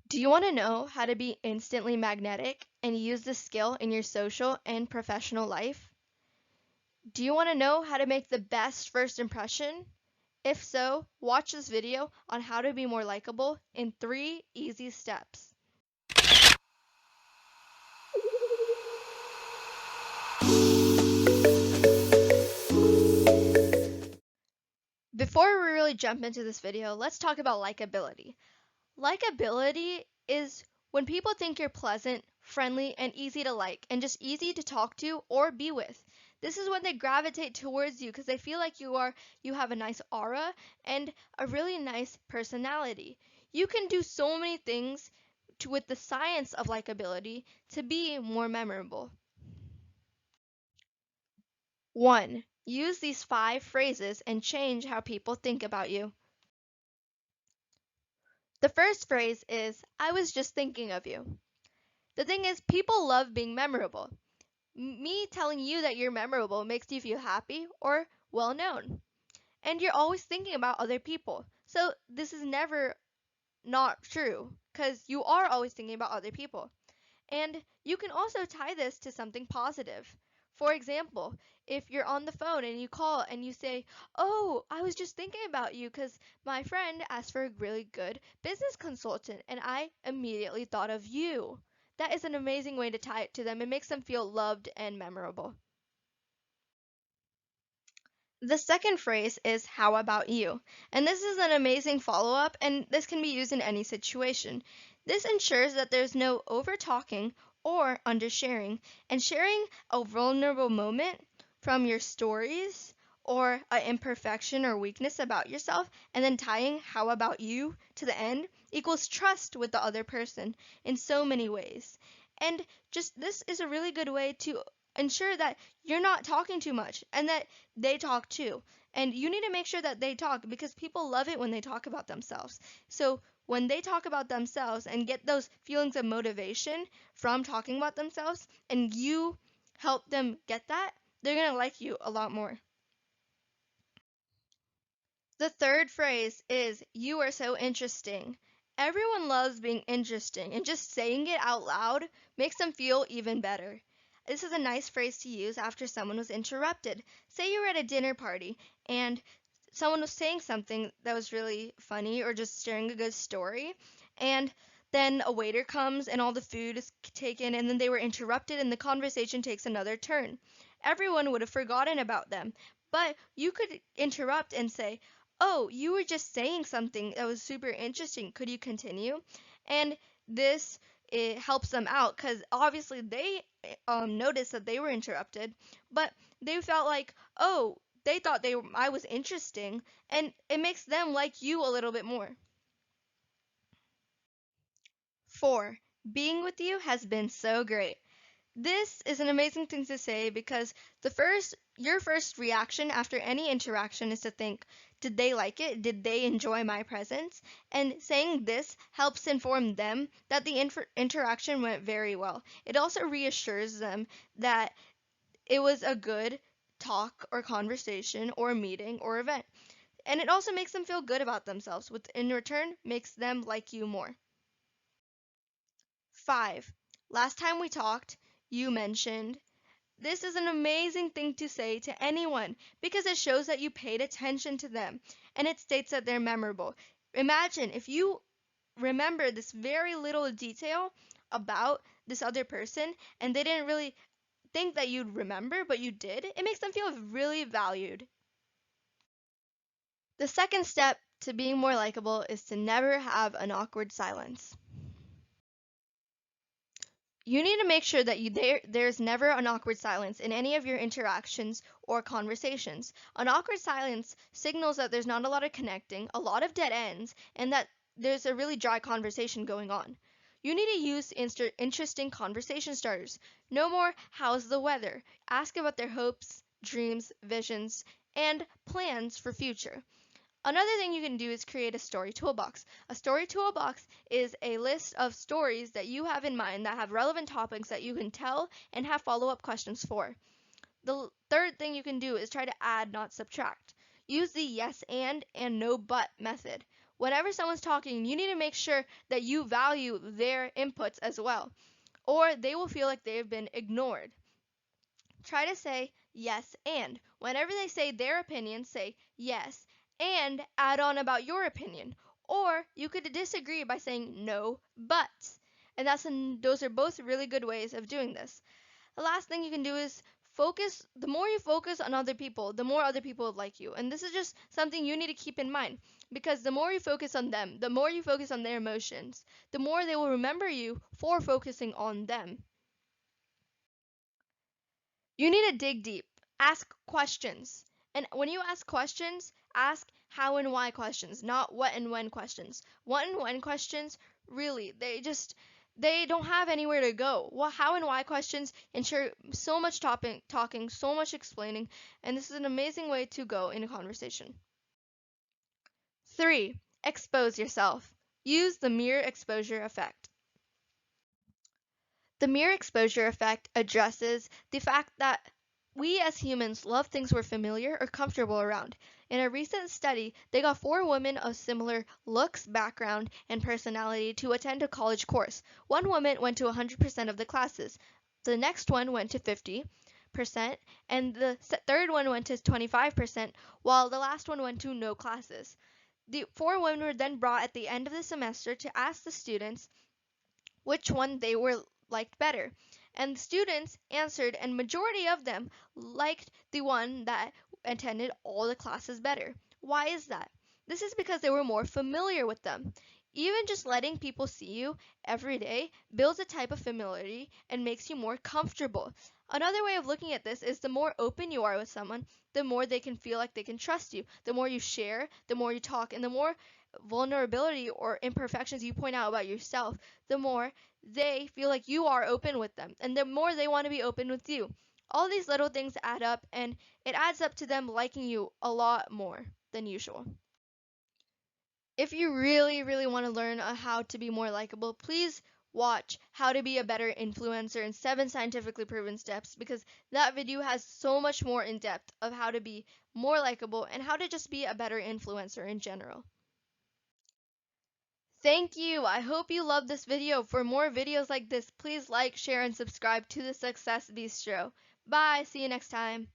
Do you want to know how to be instantly magnetic and use this skill in your social and professional life? Do you want to know how to make the best first impression? If so, watch this video on how to be more likable in 3 easy steps. Before we really jump into this video, let's talk about likability. Likability is when people think you're pleasant, friendly, and easy to like, and just easy to talk to or be with. This is when they gravitate towards you because they feel like you have a nice aura and a really nice personality. You can do so many things with the science of likability to be more memorable. 1. Use these 5 phrases and change how people think about you. The first phrase is, I was just thinking of you. The thing is, people love being memorable. Me telling you that you're memorable makes you feel happy or well known. And you're always thinking about other people. So this is never not true because you are always thinking about other people. And you can also tie this to something positive. For example, if you're on the phone and you call and you say, "Oh, I was just thinking about you because my friend asked for a really good business consultant and I immediately thought of you." That is an amazing way to tie it to them. It makes them feel loved and memorable. The second phrase is, "How about you?" And this is an amazing follow up, and this can be used in any situation. This ensures that there's no over talking or undersharing, and sharing a vulnerable moment from your stories or an imperfection or weakness about yourself, and then tying "how about you" to the end equals trust with the other person in so many ways. And just this is a really good way to ensure that you're not talking too much and that they talk too. And you need to make sure that they talk because people love it when they talk about themselves. So when they talk about themselves and get those feelings of motivation from talking about themselves, and you help them get that, they're going to like you a lot more. The third phrase is, "You are so interesting." Everyone loves being interesting, and just saying it out loud makes them feel even better. This is a nice phrase to use after someone was interrupted. Say you were at a dinner party and someone was saying something that was really funny or just sharing a good story, and then a waiter comes and all the food is taken, and then they were interrupted and the conversation takes another turn. Everyone would have forgotten about them, but you could interrupt and say, "Oh, you were just saying something that was super interesting. Could you continue?" And this, it helps them out because obviously they noticed that they were interrupted, but they felt like, oh, they thought I was interesting, and it makes them like you a little bit more. 4. Being with you has been so great. This is an amazing thing to say because your first reaction after any interaction is to think, did they like it? Did they enjoy my presence? And saying this helps inform them that the interaction went very well. It also reassures them that it was a good talk or conversation or meeting or event. And it also makes them feel good about themselves, which in return makes them like you more. 5. Last time we talked, you mentioned. This is an amazing thing to say to anyone because it shows that you paid attention to them and it states that they're memorable. Imagine if you remember this very little detail about this other person and they didn't really think that you'd remember, but you did. It makes them feel really valued. The second step to being more likable is to never have an awkward silence. You need to make sure that there's never an awkward silence in any of your interactions or conversations. An awkward silence signals that there's not a lot of connecting, a lot of dead ends, and that there's a really dry conversation going on. You need to use interesting conversation starters. No more "how's the weather?" Ask about their hopes, dreams, visions, and plans for future. Another thing you can do is create a story toolbox. A story toolbox is a list of stories that you have in mind that have relevant topics that you can tell and have follow up questions for. The third thing you can do is try to add, not subtract. Use the yes and no but method. Whenever someone's talking, you need to make sure that you value their inputs as well, or they will feel like they have been ignored. Try to say yes and. Whenever they say their opinion, say yes and add on about your opinion. Or you could disagree by saying no, but. And those are both really good ways of doing this. The last thing you can do is focus. The more you focus on other people, the more other people like you. And this is just something you need to keep in mind, because the more you focus on them, the more you focus on their emotions, the more they will remember you for focusing on them. You need to dig deep. Ask questions. And when you ask questions, ask how and why questions, not what and when questions. What and when questions, really, they don't have anywhere to go. Well, how and why questions ensure so much talking, so much explaining, and this is an amazing way to go in a conversation. 3. Expose yourself. Use the mirror exposure effect. The mirror exposure effect addresses the fact that we as humans love things we're familiar or comfortable around. In a recent study, they got 4 women of similar looks, background, and personality to attend a college course. One woman went to 100% of the classes. The next one went to 50%, and the third one went to 25%, while the last one went to no classes. The 4 women were then brought at the end of the semester to ask the students which one they were liked better. And the students answered, and majority of them liked the one that attended all the classes better. Why is that? This is because they were more familiar with them. Even just letting people see you every day builds a type of familiarity and makes you more comfortable. Another way of looking at this is the more open you are with someone, the more they can feel like they can trust you. The more you share, the more you talk, and the more vulnerability or imperfections you point out about yourself, the more they feel like you are open with them, and the more they want to be open with you. All these little things add up, and it adds up to them liking you a lot more than usual. If you really, really want to learn how to be more likable, please watch How to Be a Better Influencer in 7 Scientifically Proven Steps, because that video has so much more in depth of how to be more likable and how to just be a better influencer in general. Thank you. I hope you loved this video. For more videos like this, please like, share, and subscribe to the Success Bistro. Bye. See you next time.